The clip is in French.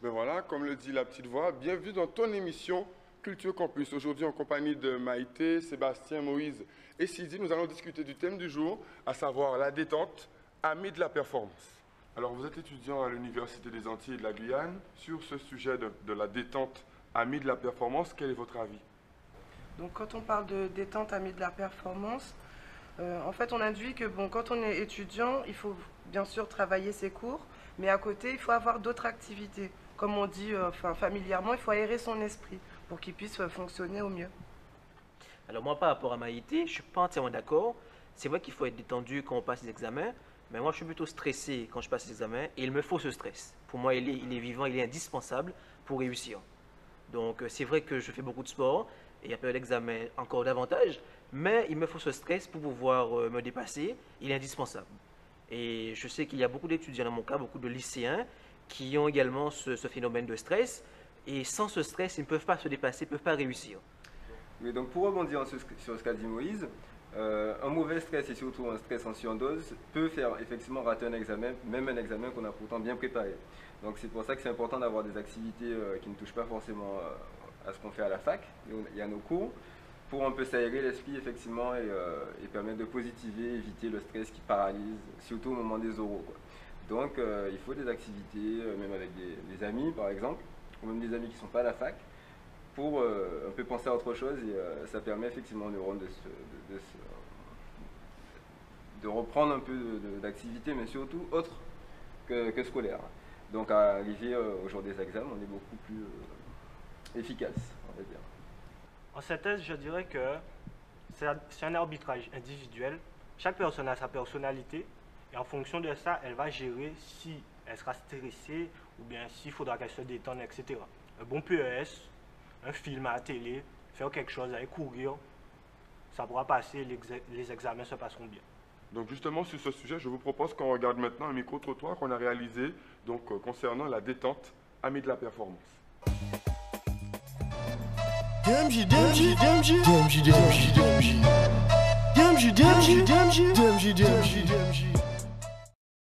Ben voilà, comme le dit la petite voix, bienvenue dans ton émission Culture Campus. Aujourd'hui, en compagnie de Maïté, Sébastien, Moïse et Sidi, nous allons discuter du thème du jour, à savoir la détente, amis de la performance. Alors, vous êtes étudiant à l'Université des Antilles et de la Guyane. Sur ce sujet de la détente, amis de la performance, quel est votre avis? Donc, quand on parle de détente, amis de la performance, en fait, on induit que quand on est étudiant, il faut bien sûr travailler ses cours, mais à côté, il faut avoir d'autres activités. Comme on dit familièrement, il faut aérer son esprit pour qu'il puisse fonctionner au mieux. Alors moi, par rapport à Maïté, je ne suis pas entièrement d'accord. C'est vrai qu'il faut être détendu quand on passe les examens, mais moi, je suis plutôt stressé quand je passe les examens et il me faut ce stress. Pour moi, il est vivant, il est indispensable pour réussir. Donc, c'est vrai que je fais beaucoup de sport et après l'examen, encore davantage, mais il me faut ce stress pour pouvoir me dépasser. Il est indispensable. Et je sais qu'il y a beaucoup d'étudiants dans mon cas, beaucoup de lycéens, qui ont également ce phénomène de stress. Et sans ce stress, ils ne peuvent pas se dépasser, ils ne peuvent pas réussir. Oui, donc pour rebondir sur ce qu'a dit Moïse, un mauvais stress et surtout un stress en surdose peut faire effectivement rater un examen, même un examen qu'on a pourtant bien préparé. Donc c'est pour ça que c'est important d'avoir des activités qui ne touchent pas forcément à ce qu'on fait à la fac et à nos cours, pour un peu s'aérer l'esprit effectivement et permettre de positiver, éviter le stress qui paralyse, surtout au moment des oraux, quoi. Donc il faut des activités, même avec des amis par exemple, ou même des amis qui ne sont pas à la fac, pour un peu penser à autre chose et ça permet effectivement aux neurones de reprendre un peu d'activité, mais surtout autre que scolaire. Donc à arriver au jour des examens, on est beaucoup plus efficace, on va dire. En synthèse, je dirais que c'est un arbitrage individuel. Chaque personne a sa personnalité et en fonction de ça, elle va gérer si elle sera stressée ou bien s'il faudra qu'elle se détende, etc. Un bon PES, un film à la télé, faire quelque chose, aller courir, ça pourra passer, les examens se passeront bien. Donc justement, sur ce sujet, je vous propose qu'on regarde maintenant un micro-trottoir qu'on a réalisé concernant la détente, amis de la performance.